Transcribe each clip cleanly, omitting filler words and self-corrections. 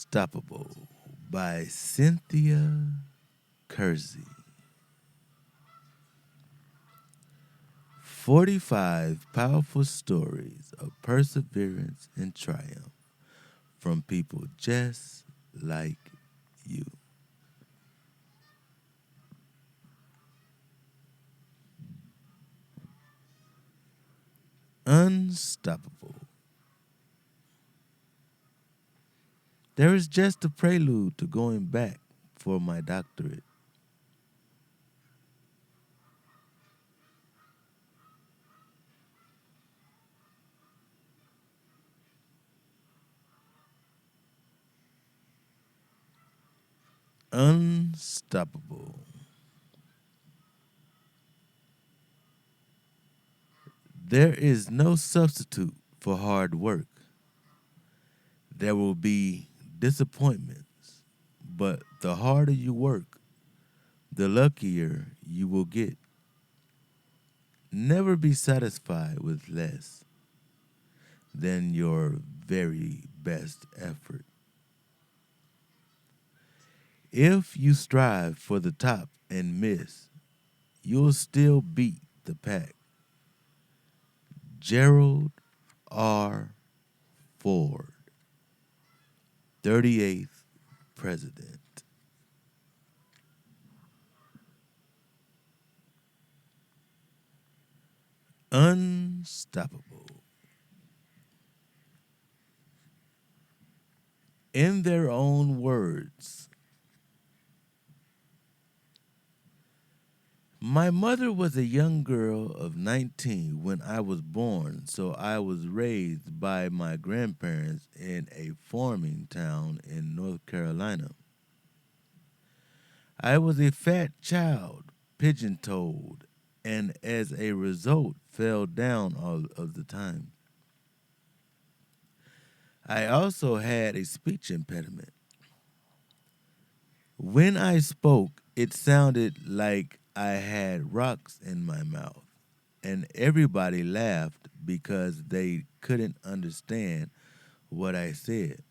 Unstoppable by Cynthia KERSEY. 45 powerful stories of perseverance and triumph from people just like you. Unstoppable. There is just a prelude to going back for my doctorate. Unstoppable. There is no substitute for hard work. There will be disappointments, but the harder you work, the luckier you will get. Never be satisfied with less than your very best effort. If you strive for the top and miss, you'll still beat the pack. Gerald R. Ford, 38th President. Unstoppable. In their own words, my mother was a young girl of 19 when I was born, so I was raised by my grandparents in a farming town in North Carolina. I was a fat child, pigeon toed, and as a result fell down all of the time. I also had a speech impediment. When I spoke, it sounded like I had rocks in my mouth, and everybody laughed because they couldn't understand what I said.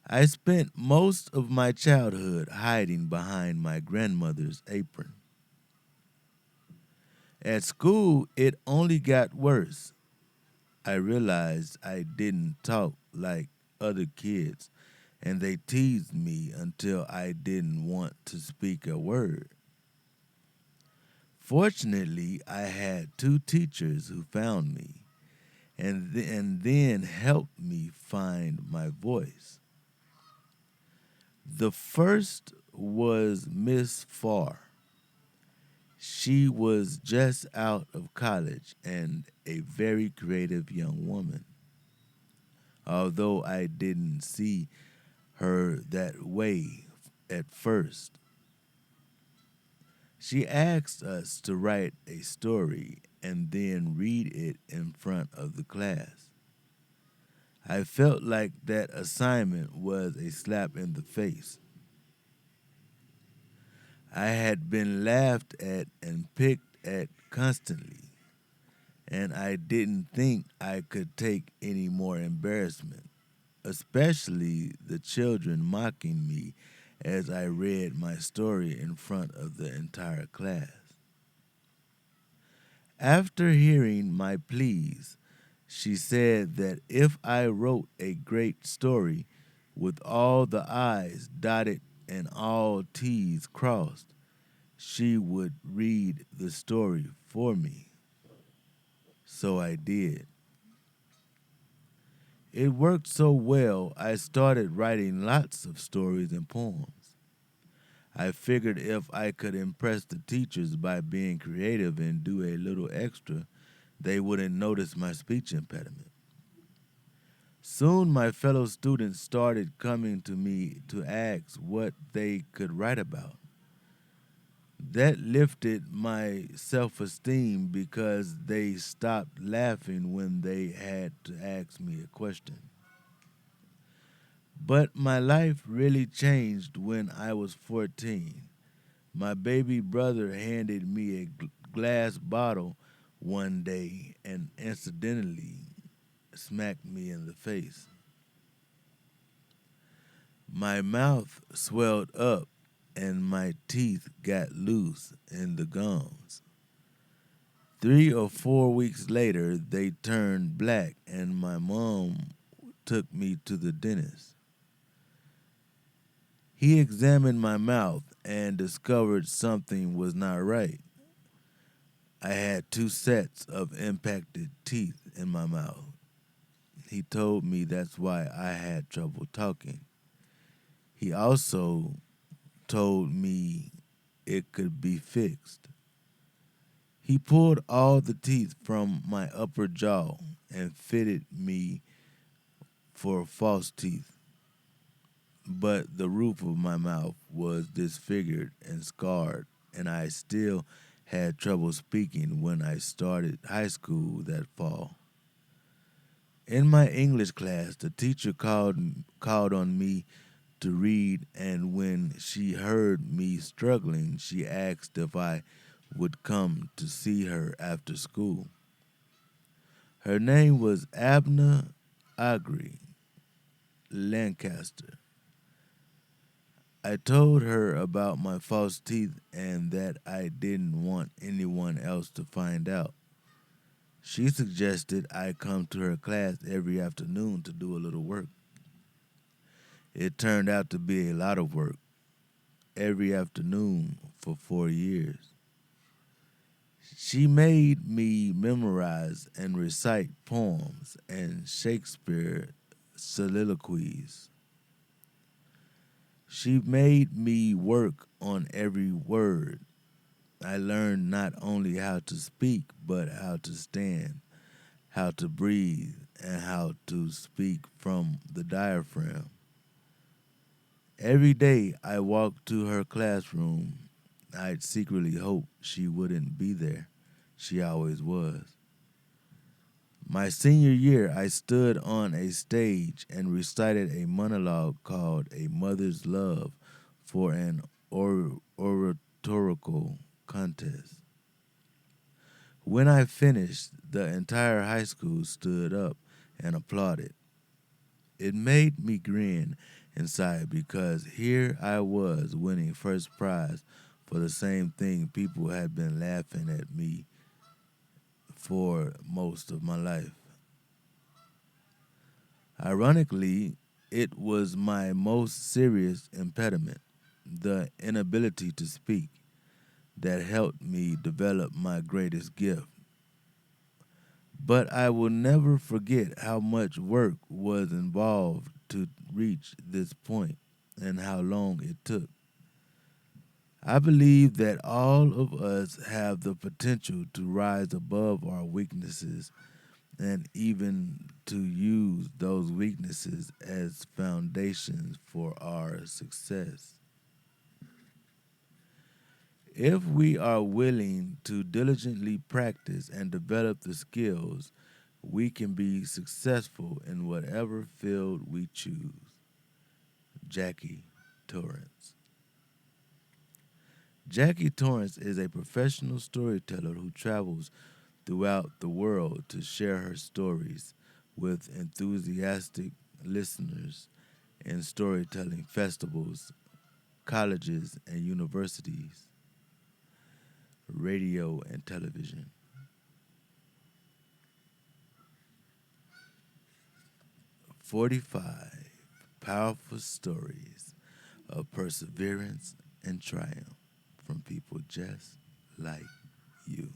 I spent most of my childhood hiding behind my grandmother's apron. At school, it only got worse. I realized I didn't talk like other kids, and they teased me until I didn't want to speak a word. Fortunately, I had two teachers who found me and then helped me find my voice. The first was Miss Farr. She was just out of college and a very creative young woman. Although I didn't see her that way at first, she asked us to write a story and then read it in front of the class. I felt like that assignment was a slap in the face. I had been laughed at and picked at constantly, and I didn't think I could take any more embarrassment, especially the children mocking me as I read my story in front of the entire class. After hearing my pleas, she said that if I wrote a great story with all the I's dotted and all T's crossed, she would read the story for me. So I did. It worked so well, I started writing lots of stories and poems. I figured if I could impress the teachers by being creative and do a little extra, they wouldn't notice my speech impediment. Soon my fellow students started coming to me to ask what they could write about. That lifted my self esteem because they stopped laughing when they had to ask me a question. But my life really changed when I was 14. My baby brother handed me a glass bottle one day and incidentally smacked me in the face. My mouth swelled up and my teeth got loose in the gums. 3 or 4 weeks later, they turned black, and my mom took me to the dentist. He examined my mouth and discovered something was not right. I had 2 sets of impacted teeth in my mouth. He told me that's why I had trouble talking. He also told me it could be fixed. He pulled all the teeth from my upper jaw and fitted me for false teeth, but the roof of my mouth was disfigured and scarred, and I still had trouble speaking when I started high school that fall. In my English class, the teacher called on me to read, and when she heard me struggling, she asked if I would come to see her after school. Her name was Abner Agri Lancaster. I told her about my false teeth and that I didn't want anyone else to find out. She suggested I come to her class every afternoon to do a little work. It turned out to be a lot of work, every afternoon for 4 years. She made me memorize and recite poems and Shakespeare soliloquies. She made me work on every word. I learned not only how to speak, but how to stand, how to breathe, and how to speak from the diaphragm. Every day I walked to her classroom, I'd secretly hope she wouldn't be there. She always was. My senior year, I stood on a stage and recited a monologue called A Mother's Love for an oratorical contest. When I finished, the entire high school stood up and applauded. It made me grin inside because here I was winning first prize for the same thing people had been laughing at me for most of my life. Ironically, it was my most serious impediment, the inability to speak, that helped me develop my greatest gift. But I will never forget how much work was involved to reach this point and how long it took. I believe that all of us have the potential to rise above our weaknesses and even to use those weaknesses as foundations for our success. If we are willing to diligently practice and develop the skills, we can be successful in whatever field we choose. Jackie Torrance. Jackie Torrance is a professional storyteller who travels throughout the world to share her stories with enthusiastic listeners in storytelling festivals, colleges, and universities, radio, and television. 45 powerful stories of perseverance and triumph from people just like you.